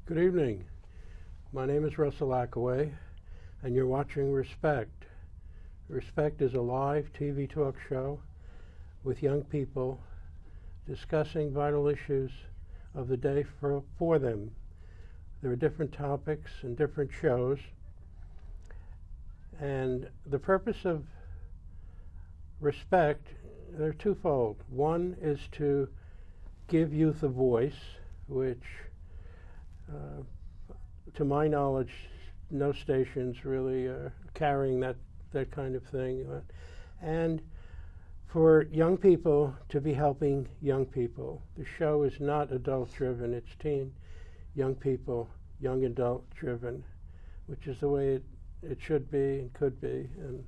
Good evening. My name is Russell Ackaway, and you're watching Respect. Respect is a live TV talk show with young people discussing vital issues of the day for them. There are different topics and different shows, and the purpose of Respect, they're twofold. One is to give youth a voice, which to my knowledge, no stations really are carrying that kind of thing. And for young people to be helping young people. The show is not adult-driven, it's teen, young people, young adult-driven, which is the way it should be and could be. And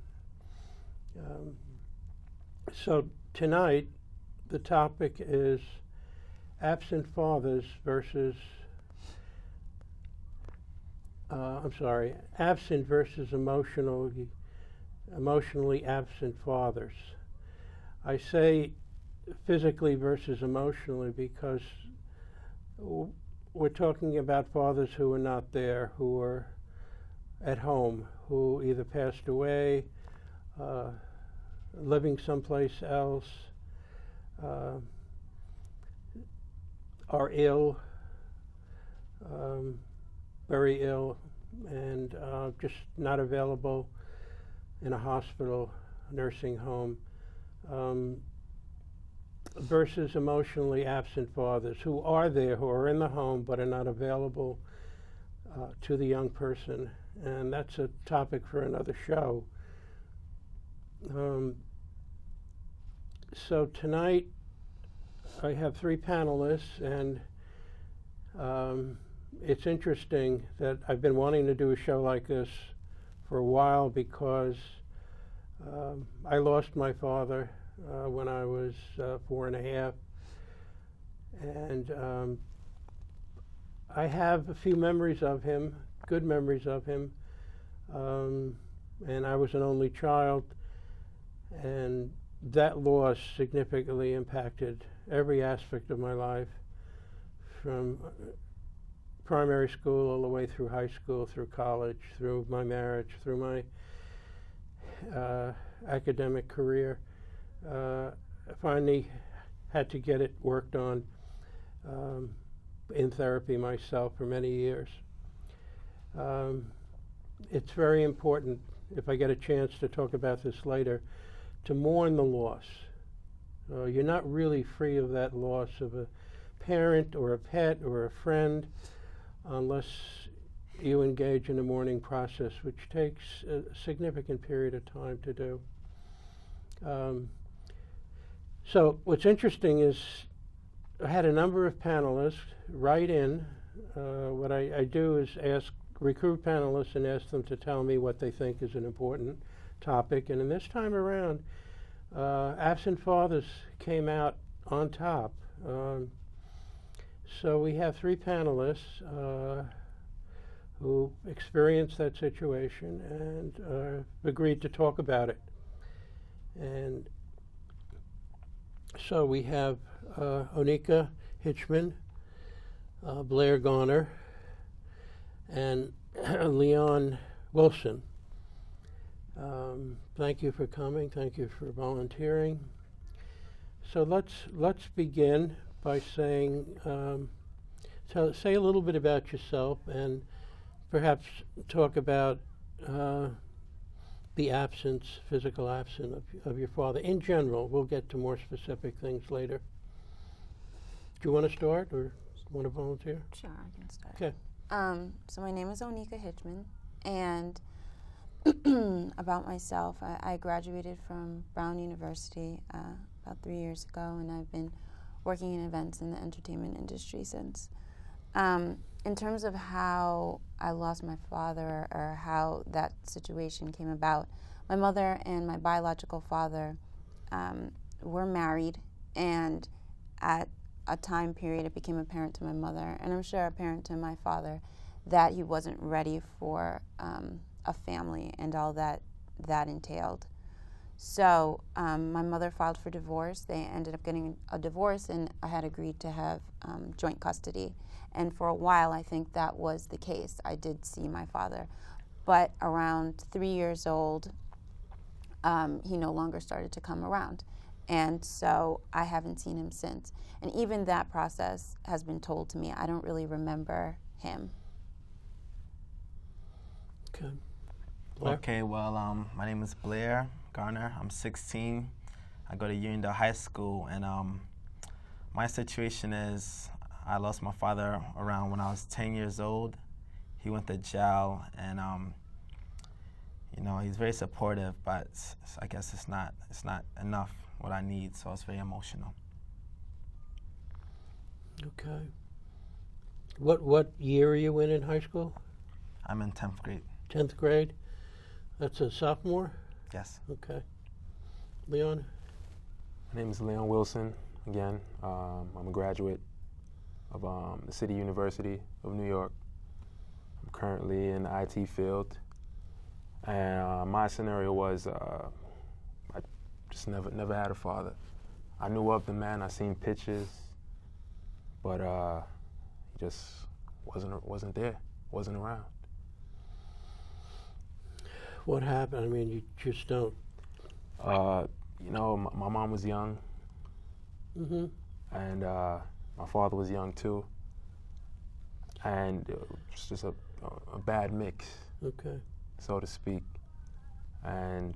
so tonight, the topic is absent fathers versus absent versus emotionally absent fathers. I say physically versus emotionally because we're talking about fathers who are not there, who are at home, who either passed away, living someplace else, are ill, very ill, and just not available in a hospital, nursing home, versus emotionally absent fathers who are there, who are in the home, but are not available to the young person. And that's a topic for another show. So tonight I have three panelists, and it's interesting that I've been wanting to do a show like this for a while because I lost my father when I was 4.5, and I have a few memories of him, good memories of him, and I was an only child, and that loss significantly impacted every aspect of my life, from primary school all the way through high school, through college, through my marriage, through my academic career. I finally had to get it worked on in therapy myself for many years. It's very important, if I get a chance to talk about this later, to mourn the loss. You're not really free of that loss of a parent or a pet or a friend unless you engage in a mourning process, which takes a significant period of time to do. So what's interesting is I had a number of panelists write in. What I do is recruit panelists and ask them to tell me what they think is an important topic. And in this time around, absent fathers came out on top. So we have three panelists who experienced that situation and agreed to talk about it. And so we have Oneca Hitchman, Blair Garner, and Leon Wilson. Thank you for coming. Thank you for volunteering. So let's begin by saying, say a little bit about yourself and perhaps talk about the absence, physical absence of your father. In general, we'll get to more specific things later. Do you want to start or want to volunteer? Sure, I can start. Okay. So my name is Oneca Hitchman, and about myself, I graduated from Brown University about 3 years ago, and I've been working in events in the entertainment industry since. In terms of how I lost my father or how that situation came about, my mother and my biological father were married, and at a time period it became apparent to my mother, and I'm sure apparent to my father, that he wasn't ready for a family and all that entailed. So my mother filed for divorce. They ended up getting a divorce, and I had agreed to have joint custody. And for a while, I think that was the case. I did see my father. But around 3 years old, he no longer started to come around. And so I haven't seen him since. And even that process has been told to me. I don't really remember him. Okay. Blair? Okay, well, my name is Blair Garner. I'm 16. I go to Uniondale High School, and my situation is I lost my father around when I was 10 years old. He went to jail, and you know, he's very supportive, but I guess it's not enough what I need, so it's very emotional. Okay. What year are you in high school? I'm in 10th grade. 10th grade? That's a sophomore? Yes. Okay. Leon? My name is Leon Wilson, again. I'm a graduate of the City University of New York. I'm currently in the IT field. And my scenario was I just never had a father. I knew of the man, I seen pictures, but he just wasn't there, wasn't around. What happened? I mean, you just don't. You know, my mom was young, and my father was young too, and it was just a bad mix, Okay. so to speak, and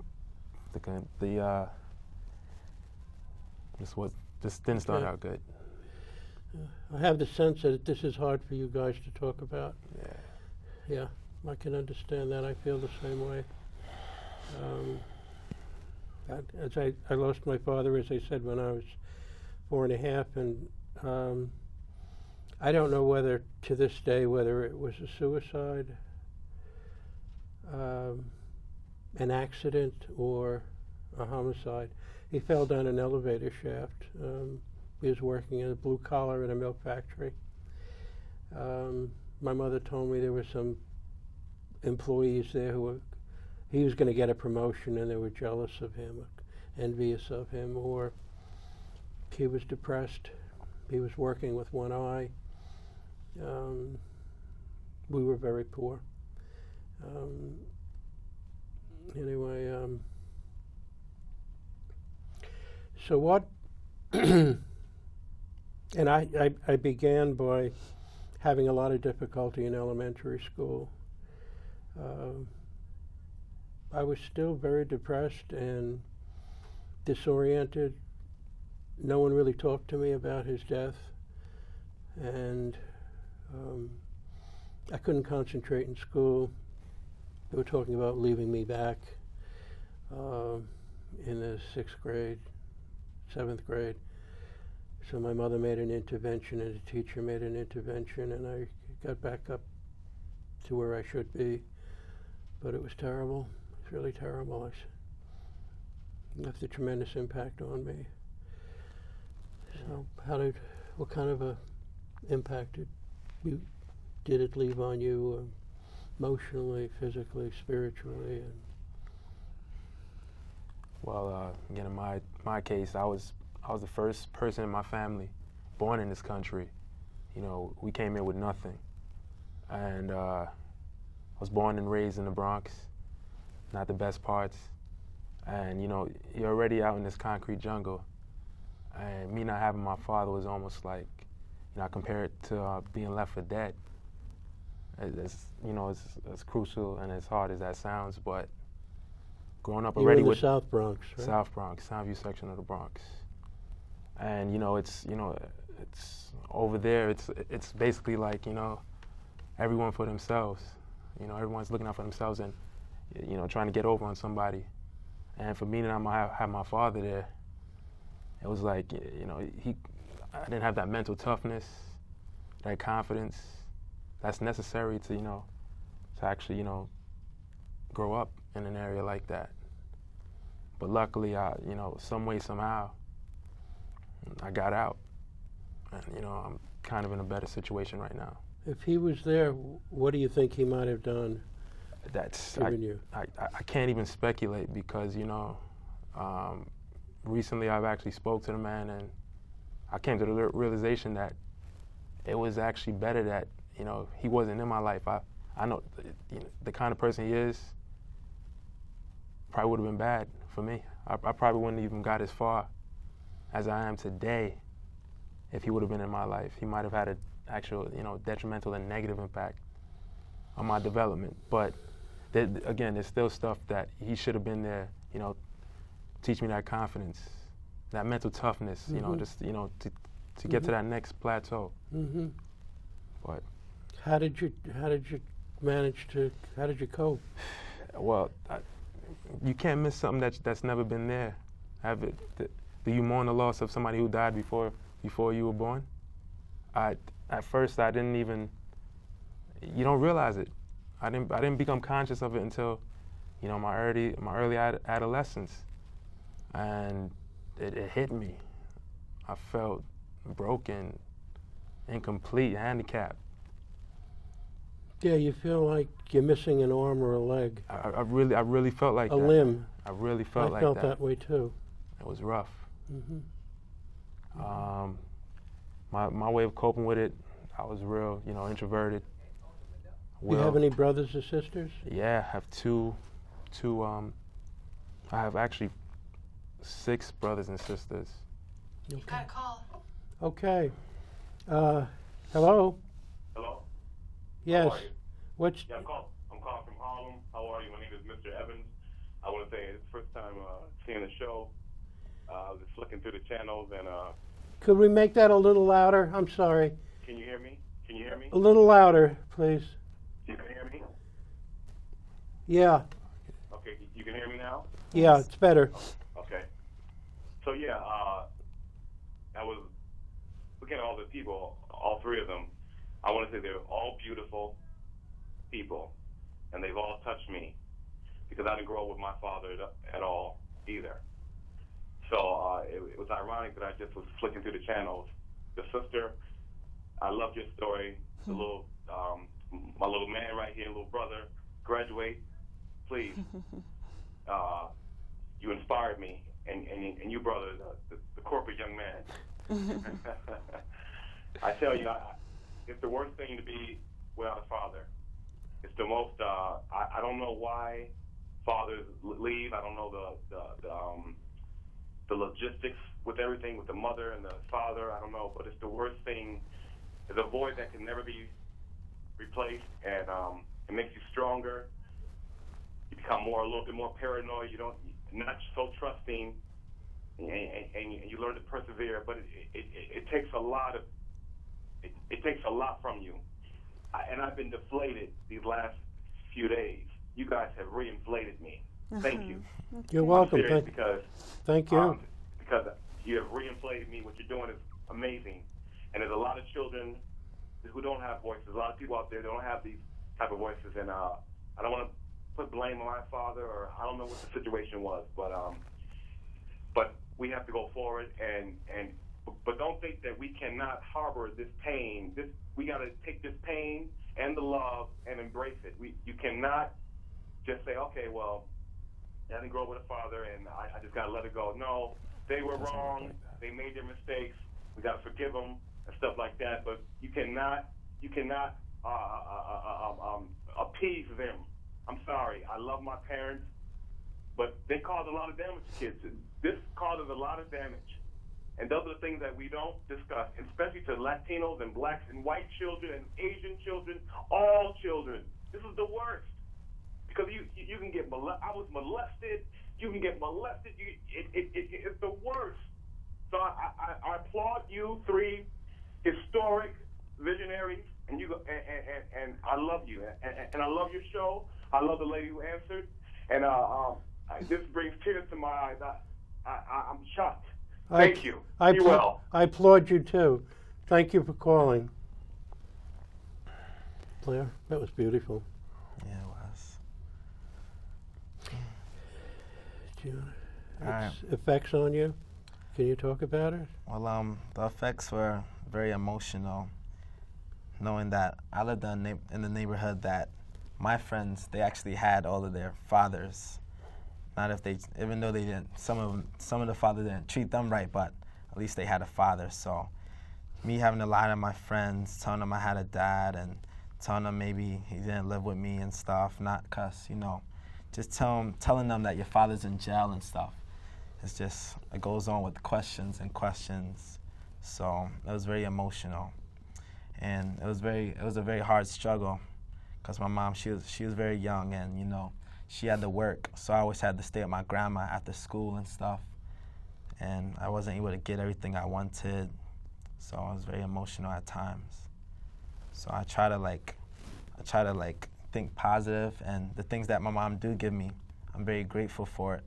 just didn't start out good. I have the sense that this is hard for you guys to talk about. Yeah. Yeah, I can understand that. I feel the same way. I lost my father, as I said, when I was 4.5, and I don't know whether, to this day, whether it was a suicide, an accident, or a homicide. He fell down an elevator shaft. He was working in a blue collar in a milk factory. My mother told me there were some employees there who were, he was going to get a promotion, and they were jealous of him, envious of him, or he was depressed. He was working with one eye. We were very poor. Anyway, so what, and I began by having a lot of difficulty in elementary school. I was still very depressed and disoriented. No one really talked to me about his death, and I couldn't concentrate in school. They were talking about leaving me back in the 6th grade, 7th grade. So my mother made an intervention, and the teacher made an intervention, and I got back up to where I should be. But it was terrible. It was really terrible. It left a tremendous impact on me. So what kind of a impact did it leave on you, emotionally, physically, spiritually? And Well, again, in my case, I was the first person in my family born in this country. You know, we came here with nothing, and I was born and raised in the Bronx, not the best parts, and you know, you're already out in this concrete jungle, and me not having my father was almost like, you know, I compare it to being left for dead. It's, you know, it's as crucial and as hard as that sounds, but growing up already with South Bronx, right? South Bronx, Soundview section of the Bronx, and you know, it's over there. It's basically like, you know, everyone for themselves. You know, everyone's looking out for themselves and, you know, trying to get over on somebody. And for me to not have my father there, it was like, you know, I didn't have that mental toughness, that confidence that's necessary to, you know, to actually, you know, grow up in an area like that. But luckily, you know, some way, somehow, I got out. And, you know, I'm kind of in a better situation right now. If he was there, what do you think he might have done? That's, Given you? I can't even speculate because, you know, Recently, I've actually spoke to the man, and I came to the realization that it was actually better that, you know, he wasn't in my life. I know, you know, the kind of person he is probably would have been bad for me. I probably wouldn't even got as far as I am today if he would have been in my life. He might have had an actual, you know, detrimental and negative impact on my development. But again, there's still stuff that he should have been there, you know, teach me that confidence, that mental toughness, you know, just, you know, to get to that next plateau. But how did you manage to, how did you cope? Well, you can't miss something that's never been there. Do you mourn the loss of somebody who died before you were born? At first, I didn't even. You don't realize it. I didn't become conscious of it until, you know, my early adolescence, and it hit me. I felt broken, incomplete, handicapped. Yeah, you feel like you're missing an arm or a leg. I really felt like that. A limb. I really felt like that. I that. felt that way too. It was rough. My way of coping with it, I was real, you know, introverted. Do you have any brothers or sisters? Yeah, I have two. I have actually 6 brothers and sisters. You got a call. Okay. Hello? Hello? Yes. How are you? What's... I'm calling from Harlem. How are you? My name is Mr. Evans. I want to say it's the first time seeing the show. I was just flicking through the channels and... Could we make that a little louder? I'm sorry. Can you hear me? Can you hear me? A little louder, please. You can hear me? Yeah. Okay, you can hear me now? Yeah, it's better. Okay. So yeah, I was looking at all the people, all 3 of them. I want to say they're all beautiful people, and they've all touched me because I didn't grow up with my father at all either. So it was ironic that I just was flicking through the channels. The sister, I loved your story. The little, my little man right here, little brother, graduate, please. You inspired me, and you, brother, the corporate young man. I tell you, it's the worst thing to be without a father. It's the most. I don't know why fathers leave. I don't know the logistics with everything with the mother and the father. I don't know, but it's the worst thing. It's a void that can never be replaced, and it makes you stronger. You become a little bit more paranoid. You're not so trusting, and you learn to persevere. But it takes a lot of. It takes a lot from you, and I've been deflated these last few days. You guys have reinflated me. Thank you. You're welcome. Thank you. Because you have reinflated me. What you're doing is amazing, and there's a lot of children who don't have voices. A lot of people out there that don't have these type of voices, and I don't want to put blame on my father, or I don't know what the situation was, but we have to go forward but don't think that we cannot harbor this pain. We got to take this pain and the love and embrace it. You cannot just say, okay, well, I didn't grow up with a father and I just got to let it go. No, they were wrong. They made their mistakes. We got to forgive them and stuff like that. But you cannot appease them. I'm sorry. I love my parents, but they caused a lot of damage to kids. This causes a lot of damage. And those are the things that we don't discuss, especially to Latinos and blacks and white children and Asian children, all children. This is the worst. Because you can get molested. I was molested. You can get molested. It's the worst. So I applaud you 3 historic visionaries, and I love you. And I love your show. I love the lady who answered. And this brings tears to my eyes. I'm shocked. Thank you. Be well. I applaud you too. Thank you for calling. Blair, that was beautiful. Yeah, it was. Effects on you? Can you talk about it? Well, the effects were very emotional, knowing that I lived in the neighborhood that my friends, they actually had all of their fathers. Not if they, even though they didn't, some of the father didn't treat them right, but at least they had a father. So me having to lie to my friends, telling them I had a dad, and telling them maybe he didn't live with me and stuff, not cuss, you know, just telling them that your father's in jail and stuff. It's just, it goes on with questions and questions. So it was very emotional, and it was a very hard struggle, because my mom, she was very young, and you know, she had to work, so I always had to stay with my grandma after school and stuff, and I wasn't able to get everything I wanted, so I was very emotional at times. So I try to think positive, and the things that my mom do give me, I'm very grateful for it,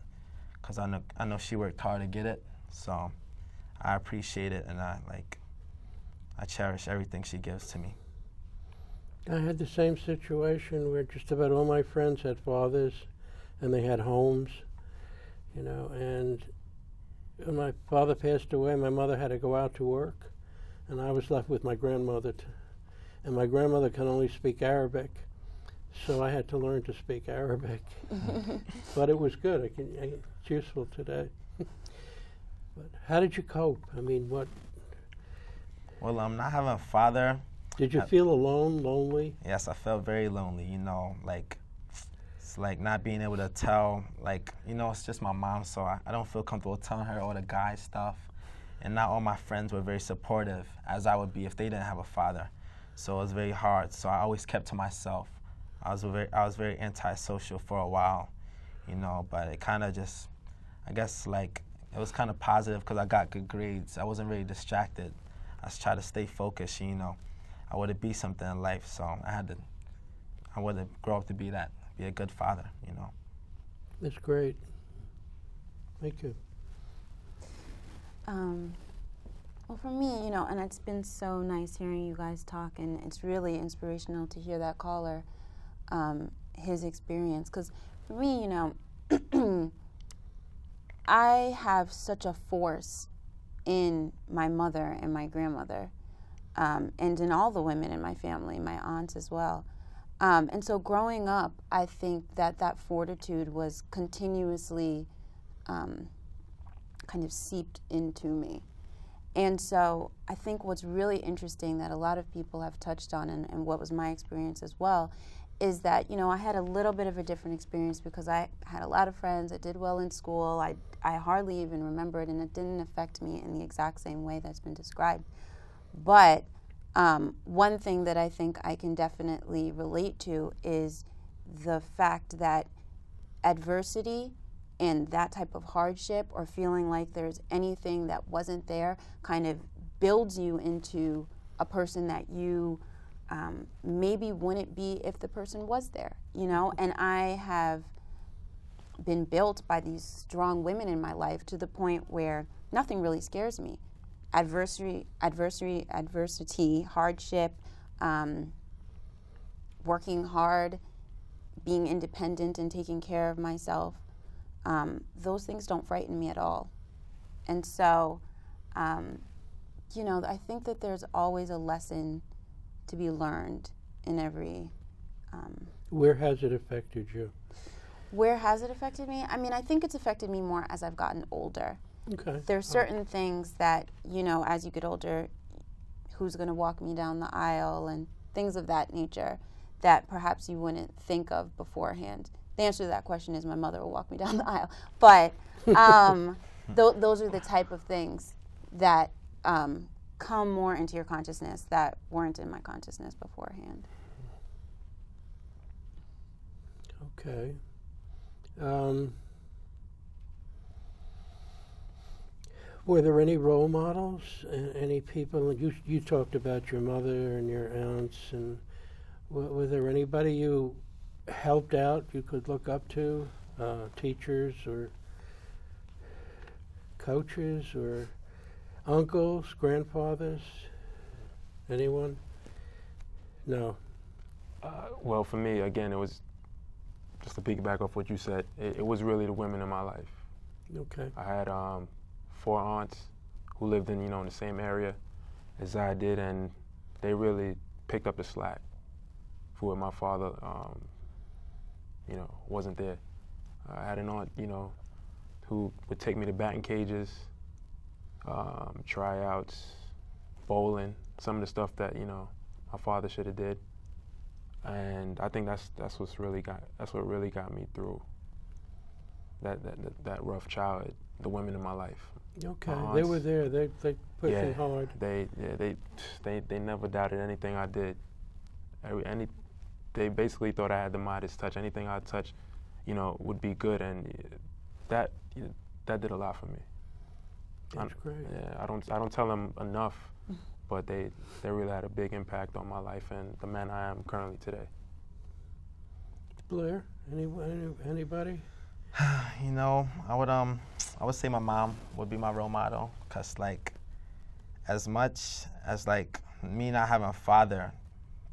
because I know she worked hard to get it, so I appreciate it, and I cherish everything she gives to me. I had the same situation where just about all my friends had fathers, and they had homes, you know, and when my father passed away, my mother had to go out to work, and I was left with my grandmother, and my grandmother can only speak Arabic, so I had to learn to speak Arabic. But it was good. It's useful today. But how did you cope? I mean, what? Well, not having a father. Did you feel alone, lonely? Yes, I felt very lonely, you know, it's like not being able to tell, you know, it's just my mom, so I don't feel comfortable telling her all the guy stuff. And not all my friends were very supportive, as I would be if they didn't have a father. So it was very hard, so I always kept to myself. I was very antisocial for a while, you know, but it kind of just, I guess, it was kind of positive because I got good grades. I wasn't really distracted. I just tried to stay focused, you know. I wanted to be something in life, so I wanted to grow up to be a good father, you know. That's great. Thank you. Well, for me, you know, and it's been so nice hearing you guys talk, and it's really inspirational to hear that caller, his experience, because for me, you know, I have such a force in my mother and my grandmother, and in all the women in my family, my aunts as well. And so growing up, I think that fortitude was continuously kind of seeped into me. And so I think what's really interesting that a lot of people have touched on, and what was my experience as well, is that, you know, I had a little bit of a different experience because I had a lot of friends that did well in school. I hardly even remember it, and it didn't affect me in the exact same way that's been described. But one thing that I think I can definitely relate to is the fact that adversity and that type of hardship, or feeling like there's anything that wasn't there, kind of builds you into a person that you maybe wouldn't be if the person was there, you know? And I have been built by these strong women in my life to the point where nothing really scares me. Adversity, hardship, working hard, being independent and taking care of myself, those things don't frighten me at all. And so, you know, I think that there's always a lesson to be learned in every... Where has it affected you? Where has it affected me? I mean, I think it's affected me more as I've gotten older. Okay. There's certain things that, you know, as you get older, who's going to walk me down the aisle and things of that nature that perhaps you wouldn't think of beforehand. The answer to that question is my mother will walk me down the aisle. But those are the type of things that come more into your consciousness that weren't in my consciousness beforehand. Okay. Were there any role models? Any people? You talked about your mother and your aunts, and was there anybody you helped out you could look up to? Teachers or coaches or uncles, grandfathers? Anyone? No. Well, for me, again, it was just to piggyback off what you said. It was really the women in my life. Okay. I had 4 aunts who lived in, you know, in the same area as I did, and they really picked up the slack for when my father, you know, wasn't there. I had an aunt, you know, who would take me to batting cages, tryouts, bowling, some of the stuff that, you know, my father should have did. And I think that's what really got me through that rough childhood. The women in my life. Okay, My they aunts, were there. They pushed yeah, it hard. They never doubted anything I did. They basically thought I had the Midas touch. Anything I touched, you know, would be good, and that did a lot for me. That's great. Yeah, I don't tell them enough, but they really had a big impact on my life and the man I am currently today. Blair, anybody? You know, I would say my mom would be my role model, cause like, as much as like me not having a father,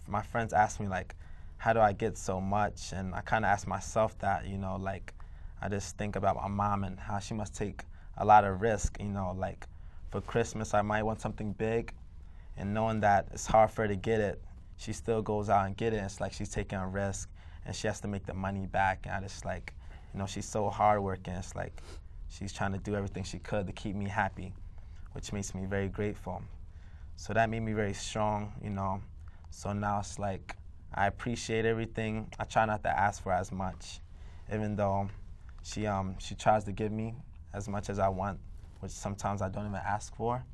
my friends ask me like, how do I get so much? And I kind of ask myself that, you know, like, I just think about my mom and how she must take a lot of risk, you know, like for Christmas I might want something big, and knowing that it's hard for her to get it, she still goes out and get it. It's like she's taking a risk and she has to make the money back, and I just like, you know, she's so hardworking. It's like she's trying to do everything she could to keep me happy, which makes me very grateful. So that made me very strong, you know. So now it's like I appreciate everything. I try not to ask for as much, even though she tries to give me as much as I want, which sometimes I don't even ask for.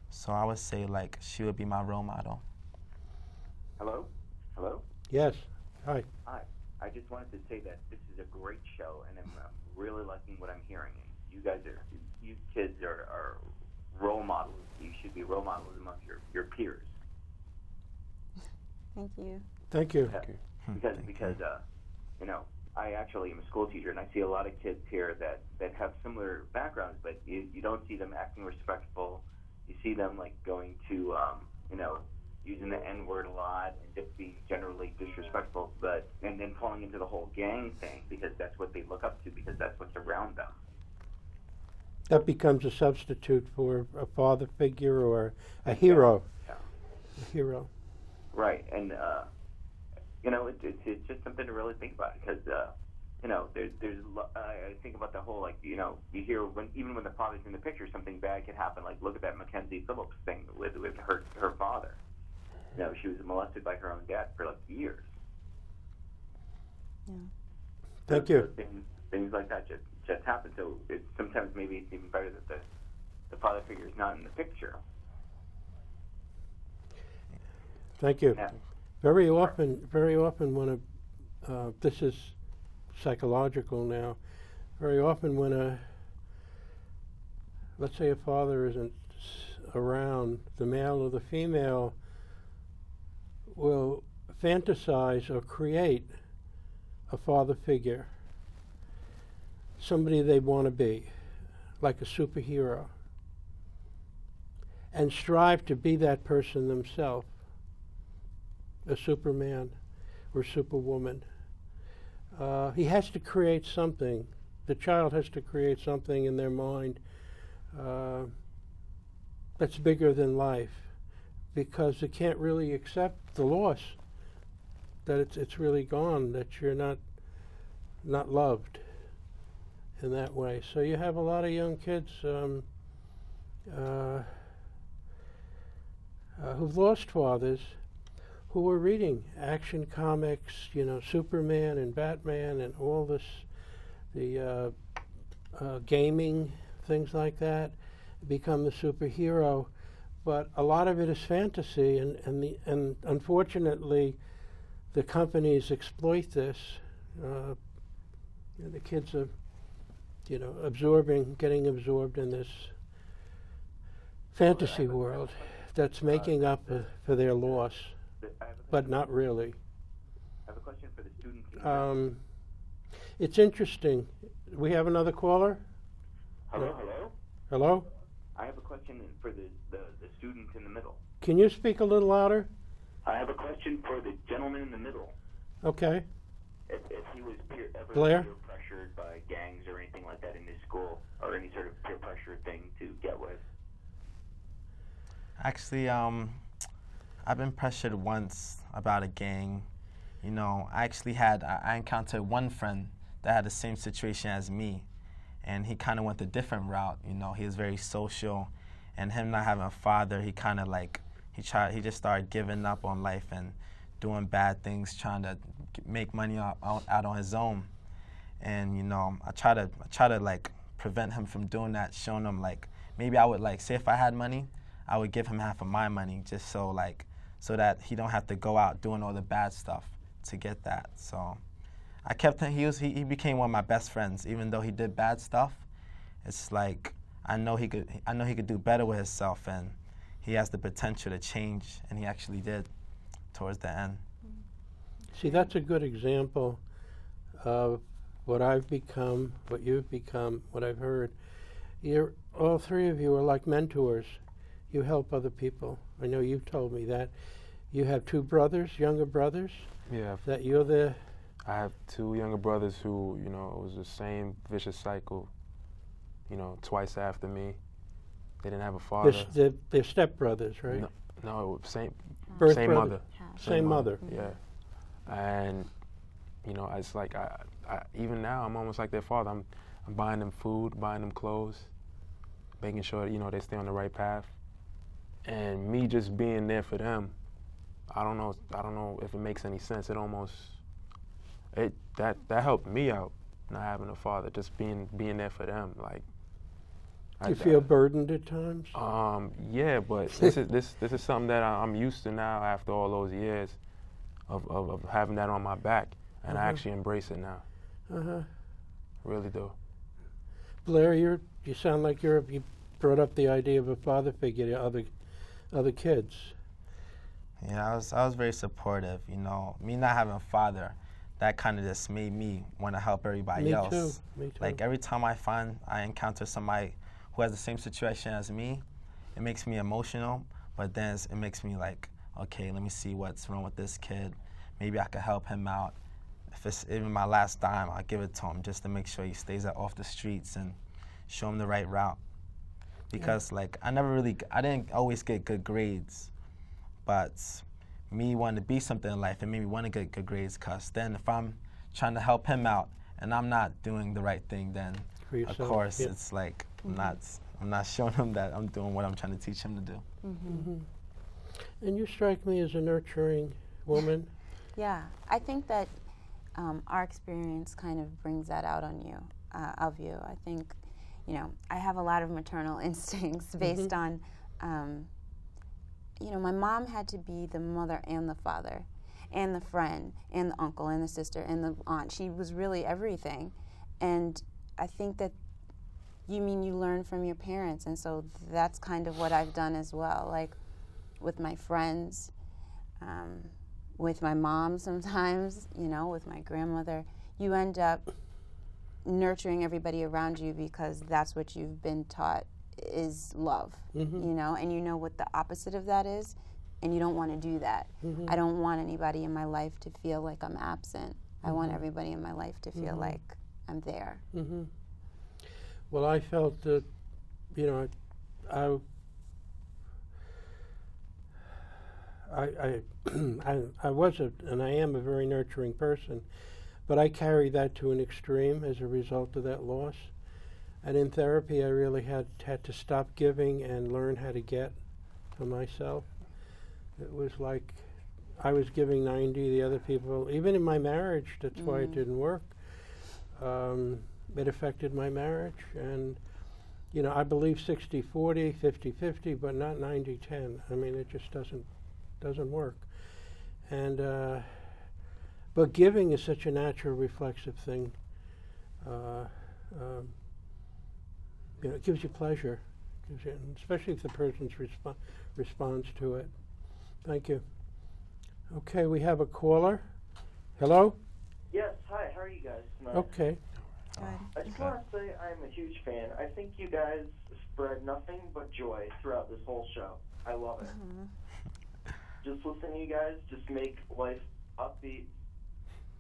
So I would say like she would be my role model. Hello? Hello? Yes. Hi. Hi. I just wanted to say that this is a great show, and I'm really liking what I'm hearing. You kids are role models. You should be role models among your peers. Thank you. Thank you. Because you know, I actually am a school teacher, and I see a lot of kids here that have similar backgrounds, but you don't see them acting respectful. You see them like going to you know, using the N-word a lot and just being generally disrespectful, and then falling into the whole gang thing because that's what they look up to, because that's what's around them. That becomes a substitute for a father figure or a hero. Yeah. A hero. Right, and you know, it's just something to really think about, because you know, I think about the whole, like, you know, you hear even when the father's in the picture, something bad could happen. Like, look at that Mackenzie Phillips thing with her father. You know, she was molested by her own dad for like years. Yeah. Thank you. Things like that just happen. So sometimes maybe it's even better that the father figure is not in the picture. Thank you. Yeah. Very often when this is psychological now, very often when let's say a father isn't around, the male or the female will fantasize or create a father figure, somebody they want to be, like a superhero, and strive to be that person themselves, a Superman or Superwoman. He has to create something. The child has to create something in their mind that's bigger than life, because it can't really accept the loss, that it's really gone, that you're not loved in that way. So you have a lot of young kids who've lost fathers, who are reading action comics, you know, Superman and Batman and all this, the gaming, things like that, become the superhero. But a lot of it is fantasy, and unfortunately, the companies exploit this. The kids are, you know, getting absorbed in this fantasy world that's making up for their loss, but not really. I have a question for the students. It's interesting. We have another caller? Hello? Hello? I have a question for the student in the middle. Can you speak a little louder? I have a question for the gentleman in the middle. Okay. If he was ever Blair? peer pressured by gangs or anything like that in his school, or any sort of peer pressure thing to get with. Actually, I've been pressured once about a gang. You know, I encountered one friend that had the same situation as me, and he kind of went a different route. You know, he was very social, and him not having a father, he kind of like he just started giving up on life and doing bad things, trying to make money out on his own. And you know, I try to like prevent him from doing that, showing him like maybe I would like say if I had money, I would give him half of my money just so that he don't have to go out doing all the bad stuff to get that. So I kept him. He became one of my best friends, even though he did bad stuff. It's like I know he could do better with himself, and he has the potential to change, and he actually did towards the end. See, that's a good example of what I've become, what you've become, what I've heard. All three of you are like mentors. You help other people. I know you've told me that. You have two brothers, younger brothers? Yeah. That you're the... I have two younger brothers who, you know, it was the same vicious cycle, you know, twice after me. They didn't have a father. They're stepbrothers, right? No, same Brother. mother. Same mother. Yeah. And, you know, it's like, I even now, I'm almost like their father. I'm buying them food, buying them clothes, making sure, you know, they stay on the right path. And me just being there for them, I don't know if it makes any sense. It almost, that helped me out, not having a father, just being there for them. Like, Do you feel burdened at times? Yeah, but this is something that I'm used to now after all those years of having that on my back, and I actually embrace it now. Really do. Blair, you sound like you brought up the idea of a father figure to other kids. Yeah, I was very supportive. You know, me not having a father, that kind of just made me want to help everybody else. Me too. Like every time I encounter somebody who has the same situation as me, it makes me emotional, but then it makes me like, okay, let me see what's wrong with this kid. Maybe I could help him out. If it's even my last dime, I'll give it to him just to make sure he stays off the streets and show him the right route. Because like I didn't always get good grades, but me wanting to be something in life, it made me want to get good grades, because then if I'm trying to help him out and I'm not doing the right thing, then of course it's like I'm not showing him that I'm doing what I'm trying to teach him to do. And you strike me as a nurturing woman. Yeah, I think that our experience kind of brings that out on you, of you. I think, you know, I have a lot of maternal instincts based on, you know, my mom had to be the mother and the father and the friend and the uncle and the sister and the aunt. She was really everything. And I think that you learn from your parents, and so that's kind of what I've done as well. Like with my friends, with my mom sometimes, you know, with my grandmother, you end up nurturing everybody around you because that's what you've been taught is love, you know, and you know what the opposite of that is, and you don't want to do that. I don't want anybody in my life to feel like I'm absent. I want everybody in my life to feel like I'm there. Well, I felt that, you know, I was and I am a very nurturing person, but I carried that to an extreme as a result of that loss. And in therapy, I really had to stop giving and learn how to get to myself. It was like I was giving 90, the other people, even in my marriage, that's why it didn't work. It affected my marriage, and you know, I believe 60-40, 50-50, but not 90-10. I mean, it just doesn't work. And but giving is such a natural, reflexive thing. You know, it gives you pleasure, especially if the person responds to it. Thank you. Okay, we have a caller. Hello? Yes, hi, how are you guys tonight? Okay. I just want to say I'm a huge fan. I think you guys spread nothing but joy throughout this whole show. I love it. Just listening to you guys just make life upbeat.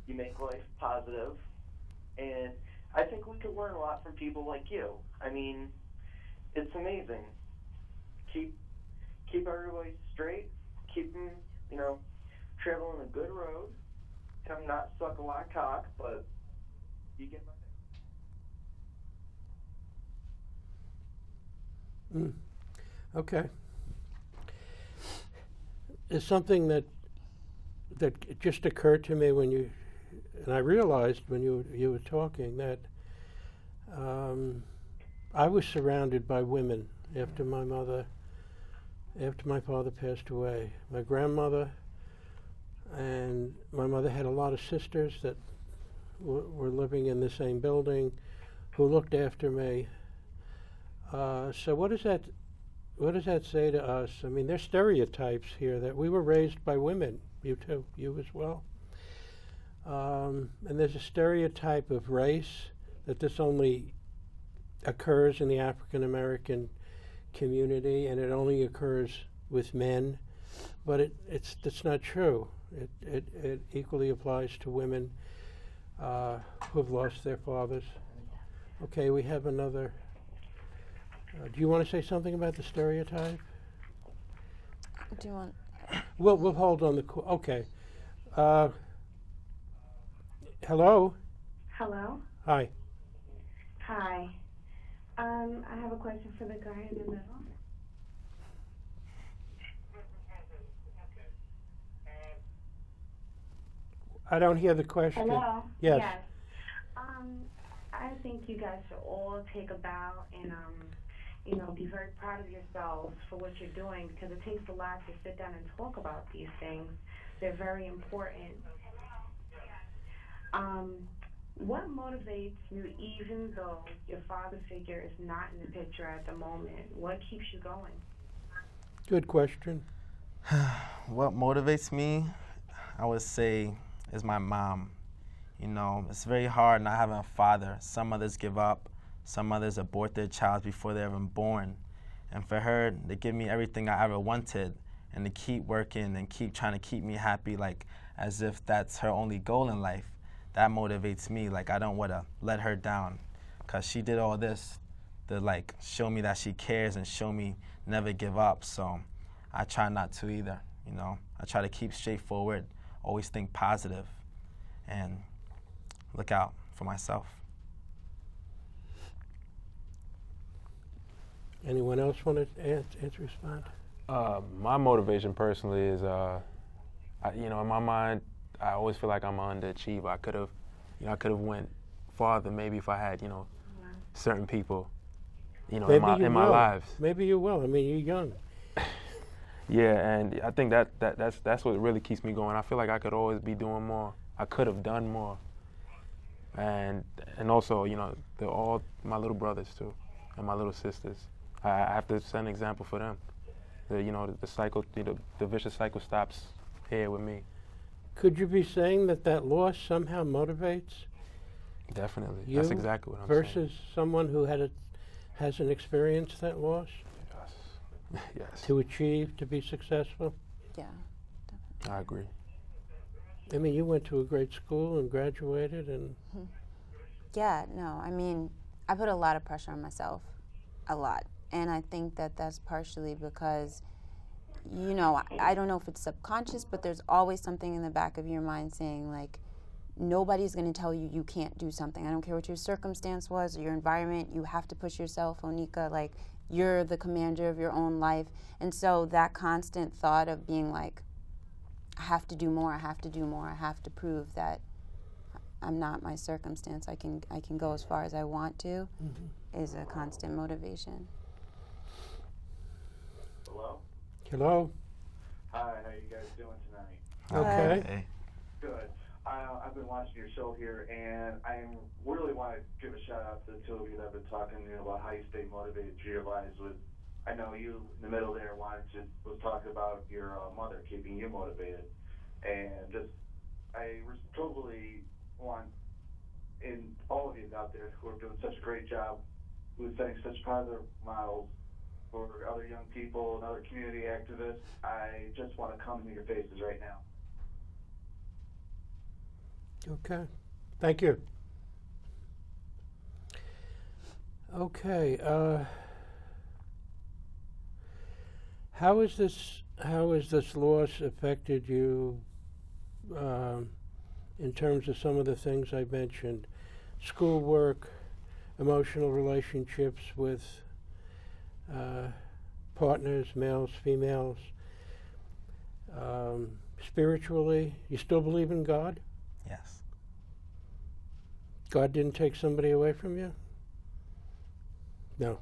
You make life positive. And I think we could learn a lot from people like you. I mean, it's amazing. Keep everybody straight. Keep them, you know, traveling a good road. Have them not suck a lot of cock, but You get my Mm. Okay. It's something that just occurred to me when you, and I realized when you were talking that I was surrounded by women after my father passed away. My grandmother and my mother had a lot of sisters that were living in the same building who looked after me. So what does that say to us? I mean, there's stereotypes here that we were raised by women. You too, you as well. And there's a stereotype of race that this only occurs in the African American community and it only occurs with men, but that's not true. It equally applies to women who have lost their fathers. Okay, we have another. Do you want to say something about the stereotype? Do you want? We'll hold on the. Okay. Hello. Hello. Hi. Hi. I have a question for the guy in the middle. I don't hear the question. Hello. Yes. I think you guys should all take a bow and be very proud of yourselves for what you're doing, because it takes a lot to sit down and talk about these things. They're very important. What motivates you, even though your father figure is not in the picture at the moment? What keeps you going? Good question. What motivates me, I would say, is my mom. You know, it's very hard not having a father. Some mothers give up. Some mothers abort their child before they're even born. And for her to give me everything I ever wanted and to keep working and keep trying to keep me happy, like as if that's her only goal in life, that motivates me. Like, I don't want to let her down, because she did all this to, like, show me that she cares and show me never give up. So I try not to either, you know. I try to keep straightforward, always think positive, and look out for myself. Anyone else want to respond? My motivation personally is, in my mind, I always feel like I'm an underachiever. I could have went farther maybe if I had, certain people, in my lives. Maybe you will. I mean, you're young. Yeah, and I think that's what really keeps me going. I feel like I could always be doing more. I could have done more. And also, all my little brothers too, and my little sisters. I have to set an example for them. The cycle, the vicious cycle stops here with me. Could you be saying that loss somehow motivates? Definitely. You That's exactly what I'm versus saying. someone who hasn't experienced that loss? Yes. Yes. To achieve, to be successful? Yeah, definitely. I agree. I mean, you went to a great school and graduated and... Yeah, no, I mean, I put a lot of pressure on myself, a lot. And I think that's partially because, I don't know if it's subconscious, but there's always something in the back of your mind saying, like, nobody's going to tell you can't do something. I don't care what your circumstance was or your environment. You have to push yourself, Oneca. Like, you're the commander of your own life. And so that constant thought of being like, I have to do more, I have to do more, I have to prove that I'm not my circumstance. I can go as far as I want to, is a constant motivation. Hello? Hello? Hi, how you guys doing tonight? Okay. Hey. Good. I've been watching your show here, and I really want to give a shout out to the two of you that have been talking about how you stay motivated through your lives. I know you in the middle there was talking about your mother keeping you motivated, and I totally want in all of you out there who are doing such a great job, who are setting such positive models for other young people and other community activists. I just want to come into your faces right now. Okay. Thank you. Okay. How has this loss affected you in terms of some of the things I mentioned? schoolwork, emotional relationships with partners, males, females, spiritually. You still believe in God? Yes. God didn't take somebody away from you? No.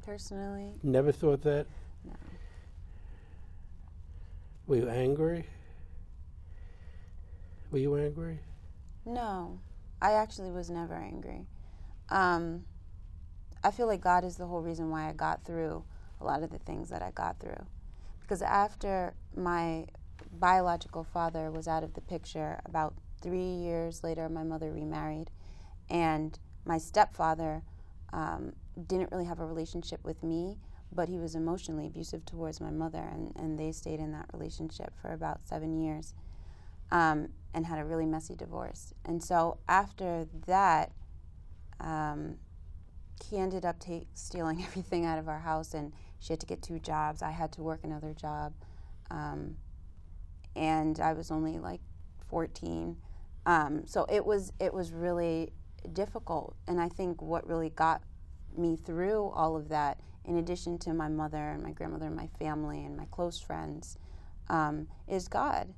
Personally? Never thought that? No. Were you angry? Were you angry? No. I actually was never angry. I feel like God is the whole reason why I got through a lot of the things that I got through. Because after my biological father was out of the picture, about 3 years later, my mother remarried, and my stepfather didn't really have a relationship with me, but he was emotionally abusive towards my mother, and they stayed in that relationship for about 7 years and had a really messy divorce. And so after that, he ended up stealing everything out of our house, and she had to get 2 jobs. I had to work another job, and I was only like 14. So it was really difficult, and I think what really got me through all of that, in addition to my mother and my grandmother and my family and my close friends, is God.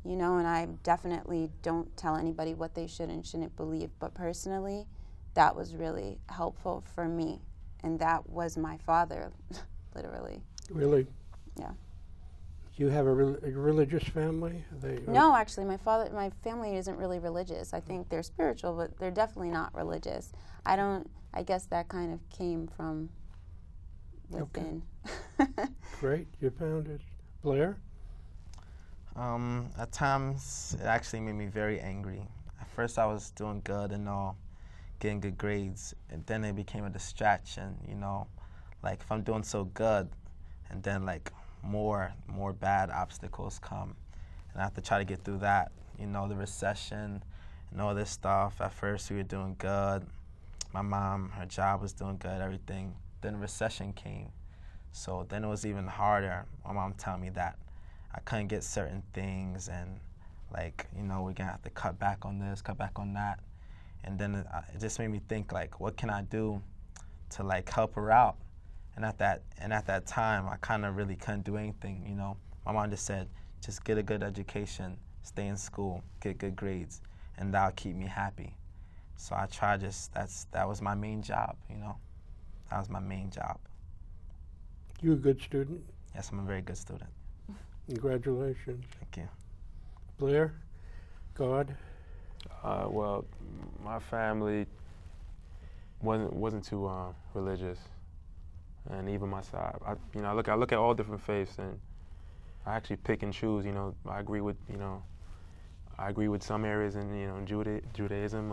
You know, and I definitely don't tell anybody what they should and shouldn't believe, but personally, that was really helpful for me, and that was my father, literally. Really? Yeah. Do you have a religious family? No, actually, my family isn't really religious. I think they're spiritual, but they're definitely not religious. I guess that kind of came from within. Okay. Great, you found it. Blair? At times, it actually made me very angry. At first, I was doing good and all, getting good grades, and then it became a distraction, you know. Like, if I'm doing so good, and then, like, more bad obstacles come, and I have to try to get through that, you know, the recession and all this stuff. At first, we were doing good. My mom, her job was doing good, everything. Then the recession came, so then it was even harder. My mom telling me that I couldn't get certain things, and, like, you know, we're gonna have to cut back on this, cut back on that. And then it just made me think, like, what can I do to, like, help her out? And at that time, I kind of really couldn't do anything, you know. My mom just said, just get a good education, stay in school, get good grades, and that'll keep me happy. So I tried that was my main job, you know. That was my main job. You a good student? Yes, I'm a very good student. Congratulations. Thank you. Blair? God? Well, my family wasn't too religious, and even my side. I look at all different faiths, and I actually pick and choose. You know, I agree with some areas in, you know, Judaism,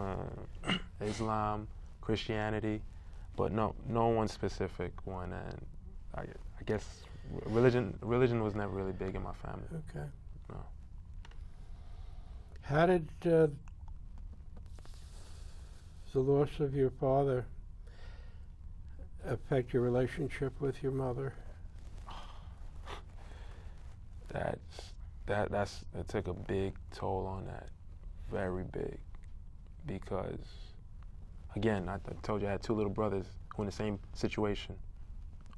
Islam, Christianity, but no one specific one. And I guess religion was never really big in my family. Okay. No. How did the loss of your father affect your relationship with your mother? That took a big toll on that, very big, because again, I told you I had 2 little brothers who in the same situation,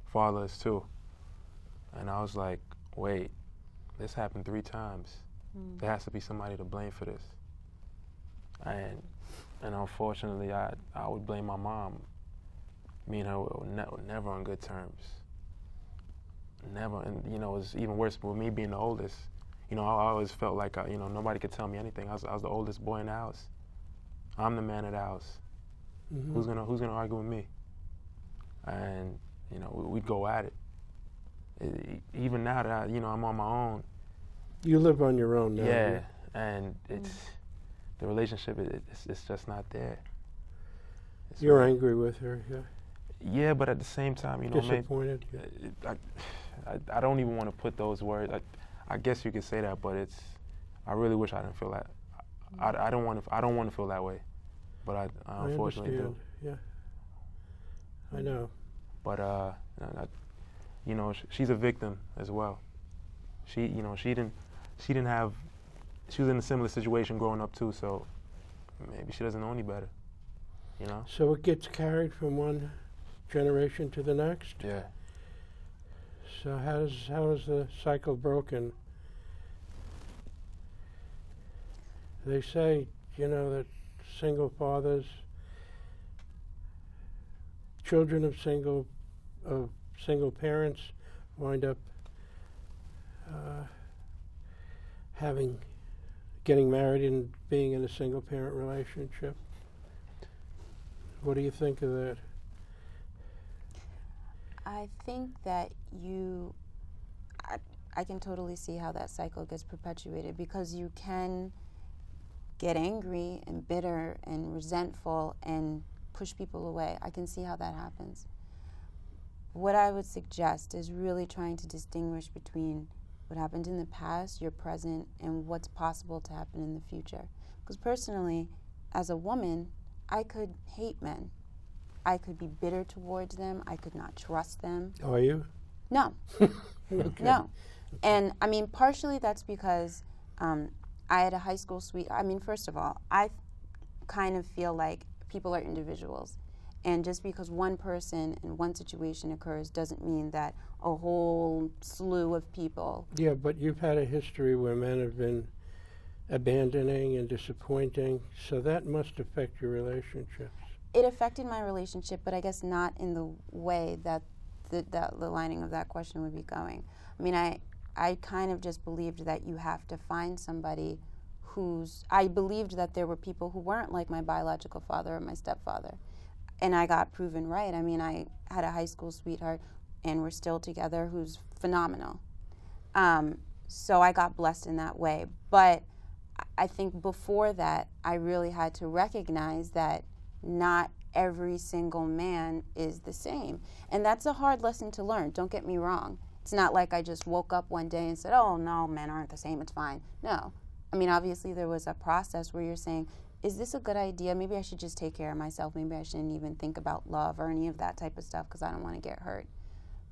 fatherless too, and I was like, wait, this happened 3 times. There has to be somebody to blame for this, and unfortunately, I would blame my mom. Me and her were never on good terms. Never, and you know, it was even worse with me being the oldest. You know, I always felt like you know, nobody could tell me anything. I was the oldest boy in the house. I'm the man of the house. Mm-hmm. Who's gonna argue with me? And you know, we'd go at it. Even now that I'm on my own. You live on your own now. Yeah, and it's the relationship. It's just not there. You're angry with her, yeah. Yeah, but at the same time, you know, disappointed. I don't even want to put those words. I guess you could say that, but I really wish I didn't feel that. I don't want to feel that way, but I unfortunately do. Yeah, I know. But you know, she's a victim as well. She was in a similar situation growing up too, so maybe she doesn't know any better. you know? So it gets carried from one generation to the next? Yeah. So how is the cycle broken? They say, you know, that single fathers, children of single parents wind up getting married and being in a single parent relationship. What do you think of that? I think that I can totally see how that cycle gets perpetuated, because you can get angry and bitter and resentful and push people away. I can see how that happens. What I would suggest is really trying to distinguish between what happened in the past, your present, and what's possible to happen in the future. Because personally, as a woman, I could hate men. I could be bitter towards them. I could not trust them. Are you? No. Okay. No. And I mean, partially that's because I had a high school sweetheart. I mean, first of all, I kind of feel like people are individuals. And just because one person in one situation occurs doesn't mean that a whole slew of people. Yeah, but you've had a history where men have been abandoning and disappointing, so that must affect your relationships. It affected my relationship, but I guess not in the way that the lining of that question would be going. I mean, I kind of just believed that you have to find somebody I believed that there were people who weren't like my biological father or my stepfather. And I got proven right. I mean, I had a high school sweetheart, and we're still together, who's phenomenal. So I got blessed in that way. But I think before that, I really had to recognize that not every single man is the same. And that's a hard lesson to learn, don't get me wrong. It's not like I just woke up one day and said, oh, no, men aren't the same, it's fine. No. I mean, obviously there was a process where you're saying, is this a good idea? Maybe I should just take care of myself. Maybe I shouldn't even think about love or any of that type of stuff because I don't want to get hurt.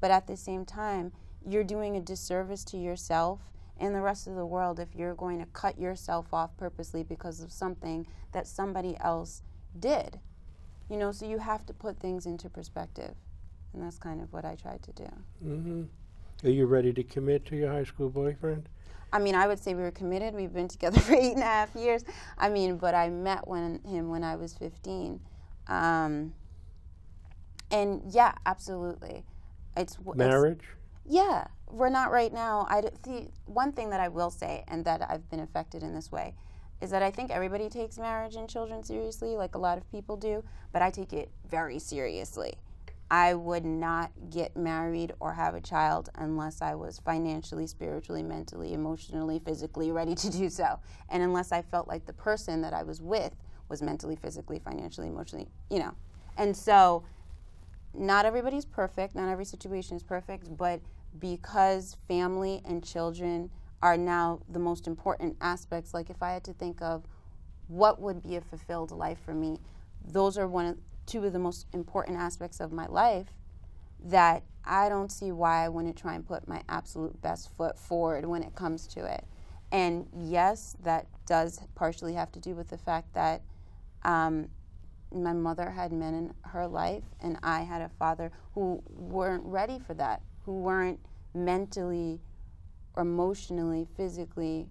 But at the same time, you're doing a disservice to yourself and the rest of the world if you're going to cut yourself off purposely because of something that somebody else did. You know, so you have to put things into perspective. And that's kind of what I tried to do. Mm-hmm. Are you ready to commit to your high school boyfriend? I mean, I would say we were committed. We've been together for 8.5 years. I mean, but I met him when I was 15. And yeah, absolutely. Marriage? Yeah, we're not right now. See, one thing that I will say, and that I've been affected in this way, is that I think everybody takes marriage and children seriously, like a lot of people do, but I take it very seriously. I would not get married or have a child unless I was financially, spiritually, mentally, emotionally, physically ready to do so. And unless I felt like the person that I was with was mentally, physically, financially, emotionally, you know. And so not everybody's perfect, not every situation is perfect, but because family and children are now the most important aspects, like if I had to think of what would be a fulfilled life for me, those are two of the most important aspects of my life that I don't see why I wouldn't try and put my absolute best foot forward when it comes to it. And yes, that does partially have to do with the fact that my mother had men in her life and I had a father who weren't ready for that, who weren't mentally, emotionally, physically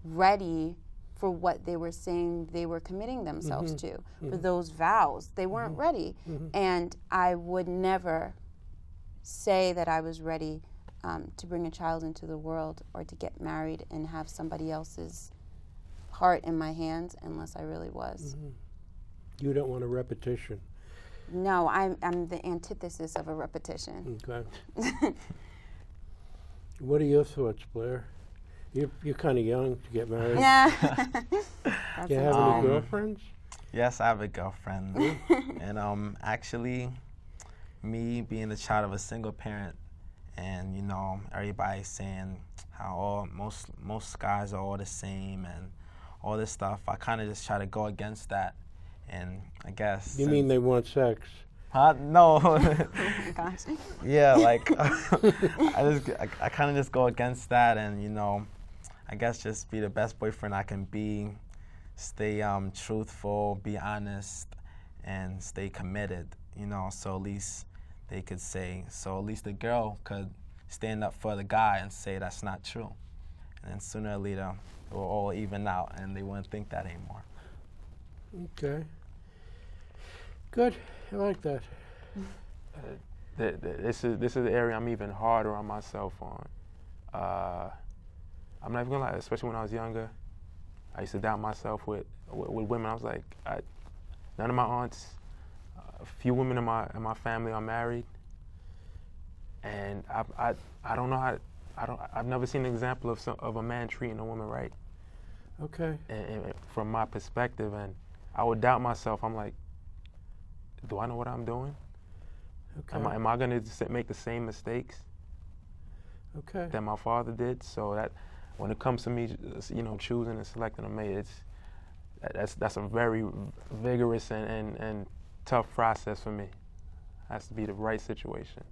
ready for what they were saying they were committing themselves to, for those vows. They weren't ready. And I would never say that I was ready to bring a child into the world or to get married and have somebody else's heart in my hands unless I really was. You don't want a repetition. No, I'm the antithesis of a repetition. Okay. What are your thoughts, Blair? You're kind of young to get married. Yeah. Do you have any girlfriends? Yes, I have a girlfriend. And actually, me being the child of a single parent, and you know, everybody's saying how most guys are all the same and all this stuff. I kind of just try to go against that, and I guess. You mean they want sex? No. Oh gosh. Yeah, like I kind of just go against that, and you know, I guess just be the best boyfriend I can be, stay truthful, be honest, and stay committed, you know, so at least they could say, so at least the girl could stand up for the guy and say that's not true. And then sooner or later, it will all even out and they wouldn't think that anymore. Okay. Good. I like that. This is the area I'm even harder on myself on. I'm not even gonna lie, especially when I was younger, I used to doubt myself with women. I was like, none of my aunts, a few women in my family are married, and I don't know how. I've never seen an example of a man treating a woman right. Okay. And from my perspective, and I would doubt myself. I'm like, do I know what I'm doing? Okay. Am I going to make the same mistakes that my father did? So that when it comes to me, you know, choosing and selecting a mate, that's a very vigorous and tough process for me. It has to be the right situation.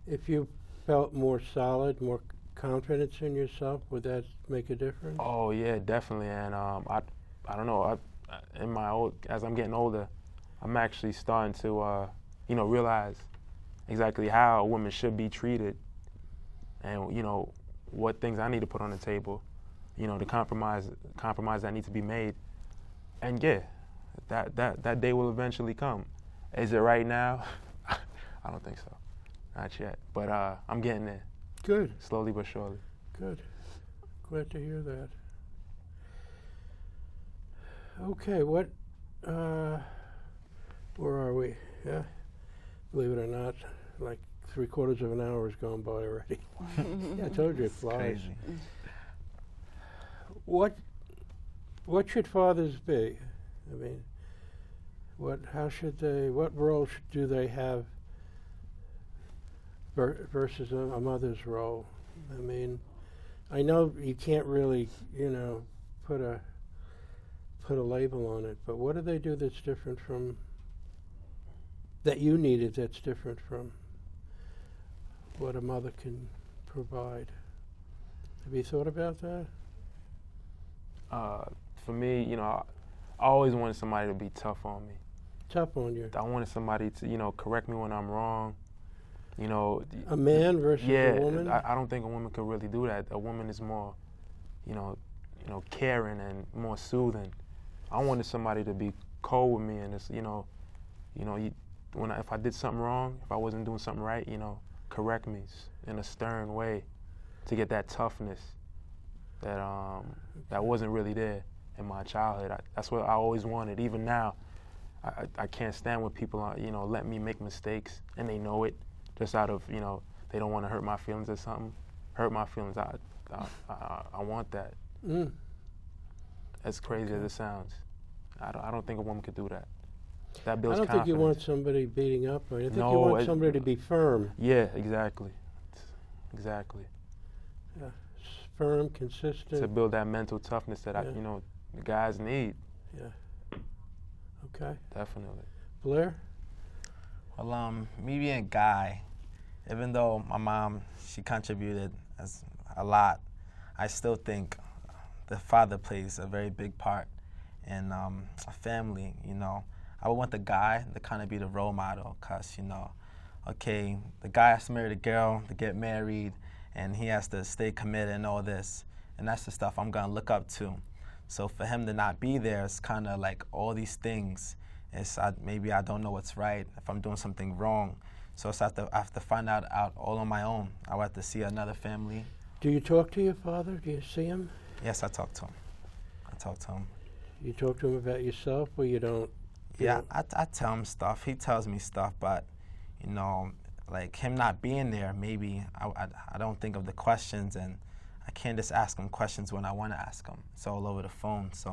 If you felt more solid, more confidence in yourself, would that make a difference? Oh yeah, definitely. And I don't know. As I'm getting older, I'm actually starting to you know, realize exactly how a woman should be treated, and you know what things I need to put on the table, you know, the compromise that needs to be made, and yeah, that day will eventually come. Is it right now? I don't think so, not yet. But I'm getting there. Good. Slowly but surely. Good. Glad to hear that. Okay, what? Where are we? Yeah. Believe it or not, like 3/4 of an hour has gone by already. Yeah, I told you it flies. Crazy. What should fathers be? I mean, what role do they have versus a mother's role? I mean, I know you can't really, you know, put a label on it, but what do they do that's different from that you needed, that's different from what a mother can provide? Have you thought about that? For me, you know, I always wanted somebody to be tough on me. Tough on you? I wanted somebody to, you know, correct me when I'm wrong. You know, a man versus a woman? I don't think a woman could really do that. A woman is more, you know, caring and more soothing. I wanted somebody to be cold with me, and it's, if I did something wrong, if I wasn't doing something right, you know, correct me in a stern way to get that toughness that wasn't really there in my childhood. That's what I always wanted. Even now, I can't stand when people, you know, let me make mistakes and they know it, just out of, you know, they don't want to hurt my feelings or something. Hurt my feelings. I want that. As crazy as it sounds, I don't think a woman could do that. That builds confidence. I don't think you want somebody beating up on you. I think you want somebody to be firm. Yeah, exactly. Exactly. Yeah, firm, consistent. To build that mental toughness that you know, the guys need. Yeah. Okay. Definitely. Blair? Well, me being a guy, even though my mom, she contributed a lot, I still think the father plays a very big part in a family, you know. I would want the guy to kind of be the role model, because, you know, okay, the guy has to marry the girl, to get married, and he has to stay committed and all this. And that's the stuff I'm going to look up to. So for him to not be there, it's kind of like all these things. Maybe I don't know what's right, if I'm doing something wrong. So I have to find out all on my own. I would have to see another family. Do you talk to your father? Do you see him? Yes, I talk to him. You talk to him about yourself, or you don't? Yeah, I tell him stuff. He tells me stuff, but, you know, like him not being there, maybe I don't think of the questions, and I can't just ask him questions when I want to ask him. It's all over the phone. So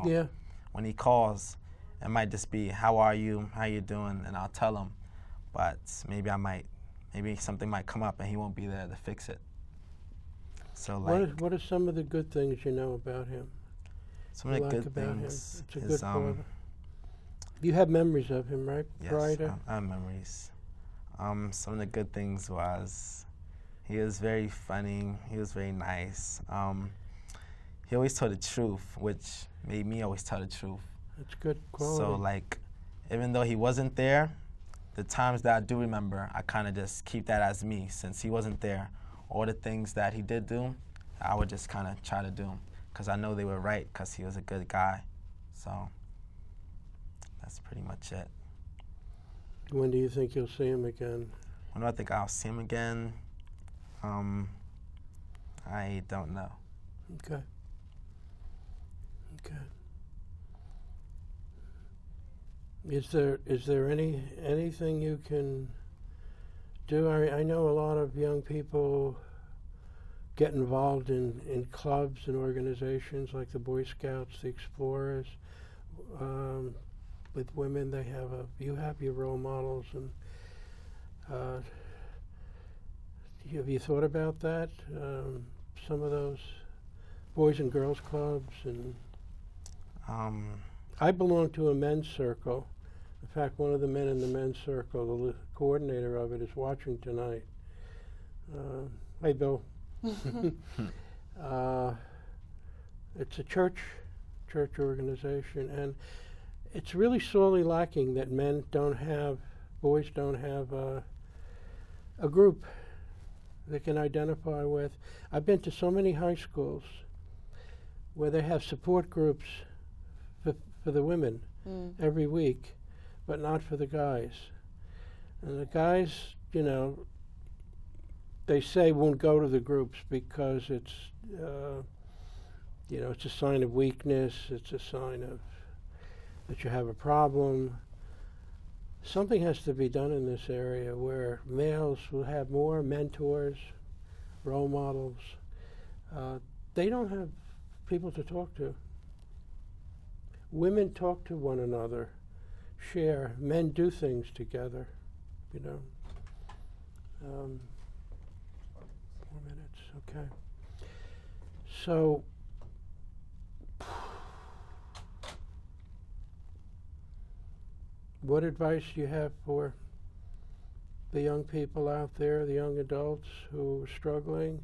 when he calls, it might just be, how are you, how you doing, and I'll tell him. But maybe something might come up and he won't be there to fix it. So like, what are some of the good things you know about him? Some of the good things it's a good father. You have memories of him, right? Yes, I have memories. Some of the good things was he was very funny. He was very nice. He always told the truth, which made me always tell the truth. That's good quality. So like, even though he wasn't there, the times that I do remember, I kind of just keep that as me. Since he wasn't there, all the things that he did do, I would just kind of try to do them, because I know they were right, because he was a good guy. So that's pretty much it. When do you think you'll see him again? When do I think I'll see him again? I don't know. Okay. Okay. Is there anything you can do? I know a lot of young people get involved in clubs and organizations like the Boy Scouts, the Explorers. With women, you have your role models, and have you thought about that? Some of those Boys and Girls Clubs, and I belong to a men's circle. In fact, one of the men in the men's circle, the coordinator of it, is watching tonight. Hey, Bill. It's a church organization, and it's really sorely lacking that boys don't have a group they can identify with. I've been to so many high schools where they have support groups for the women every week, but not for the guys. And the guys, they say won't go to the groups because it's, it's a sign of weakness. It's a sign of that you have a problem. Something has to be done in this area where males will have more mentors, role models. They don't have people to talk to. Women talk to one another, share. Men do things together, 4 minutes, okay. So, what advice do you have for the young people out there, the young adults who are struggling,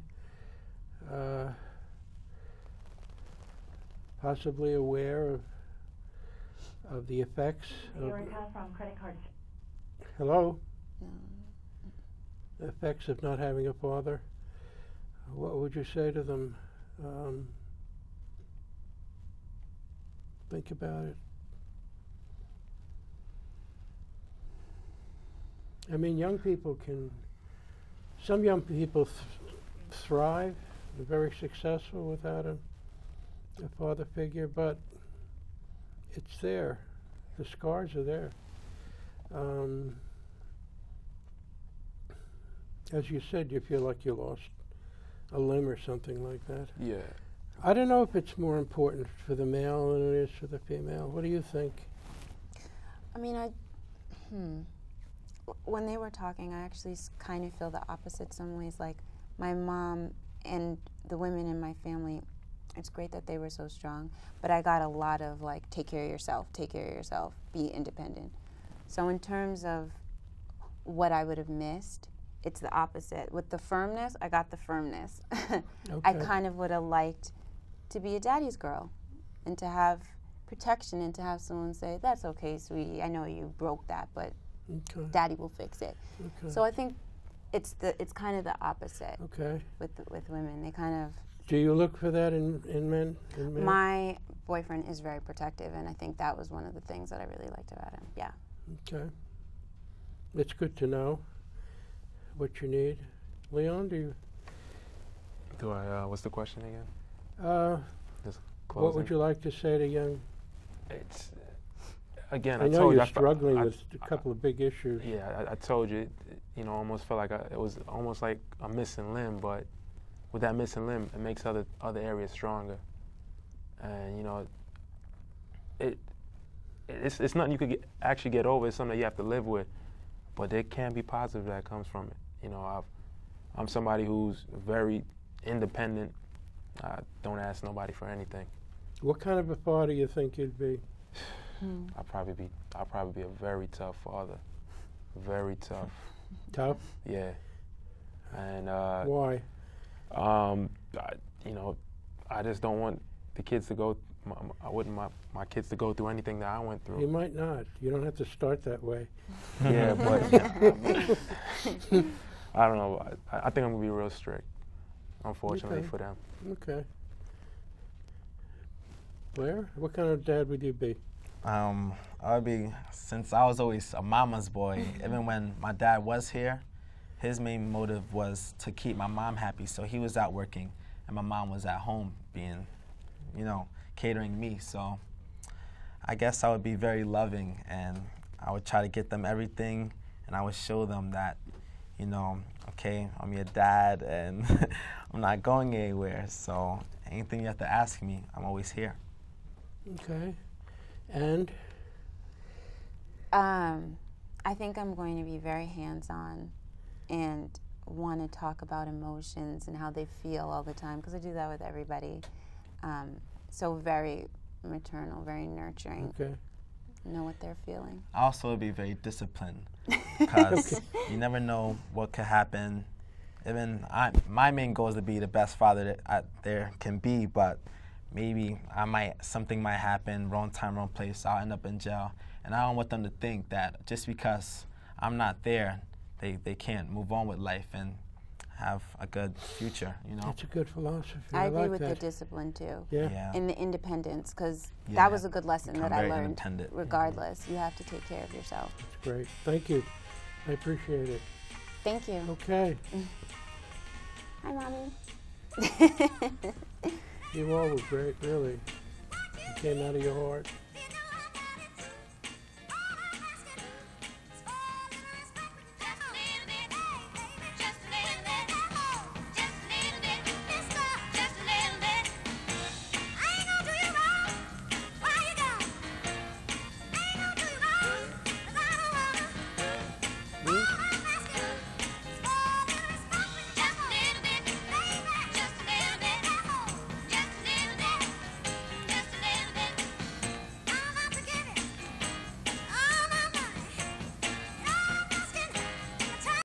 possibly aware of the effects? You're in call from credit cards. Hello? The effects of not having a father. What would you say to them? Think about it. I mean, some young people thrive, they're very successful without a father figure, but it's there. The scars are there. As you said, you feel like you lost a limb or something like that. Yeah. I don't know if it's more important for the male than it is for the female. What do you think? I mean, when they were talking, I actually kind of feel the opposite some ways. Like, my mom and the women in my family, it's great that they were so strong, but I got a lot of, like, take care of yourself, be independent. So in terms of what I would have missed, it's the opposite. With the firmness, I got the firmness. Okay. I kind of would have liked to be a daddy's girl and to have protection and to have someone say, that's okay, sweetie, I know you broke that, but Daddy will fix it. Okay. So I think it's kind of the opposite. Okay. With women, they kind of. Do you look for that in men? My boyfriend is very protective, and I think that was one of the things that I really liked about him. Yeah. Okay. It's good to know what you need. Leon, do I? What's the question again? What would you like to say to young? It's. Again, I know you're struggling with a couple of big issues. Yeah, I told you, almost felt like it was almost like a missing limb, but with that missing limb, it makes other areas stronger. And, it's nothing you could actually get over. It's something that you have to live with, but there can be positive that comes from it. I'm somebody who's very independent. I don't ask nobody for anything. What kind of a father do you think you'd be? I'll probably be a very tough father. Very tough. Tough? Yeah. And why? I just don't want the kids to go I wouldn't want my kids to go through anything that I went through. You might not. You don't have to start that way. Yeah, but I don't know. I think I'm gonna be real strict, unfortunately for them. Okay. Blair, what kind of dad would you be? I would be, since I was always a mama's boy, even when my dad was here, his main motive was to keep my mom happy. So he was out working, and my mom was at home being, you know, catering me. So I guess I would be very loving, and I would try to get them everything, and I would show them that, you know, okay, I'm your dad, and I'm not going anywhere. So anything you have to ask me, I'm always here. Okay. And? I think I'm going to be very hands-on and want to talk about emotions and how they feel all the time, because I do that with everybody. So very maternal, very nurturing. Okay. Know what they're feeling. I also would be very disciplined, because you never know what could happen. Even my main goal is to be the best father that there can be, but maybe something might happen, wrong time, wrong place, I'll end up in jail. And I don't want them to think that just because I'm not there, they can't move on with life and have a good future, you know? That's a good philosophy. I agree like with that. the discipline too. Yeah. And the independence, because Yeah. that was a good lesson Become that I very learned. independent. Regardless, you have to take care of yourself. That's great. Thank you. I appreciate it. Thank you. Okay. Hi, Mommy. You all were great, really. You came out of your heart.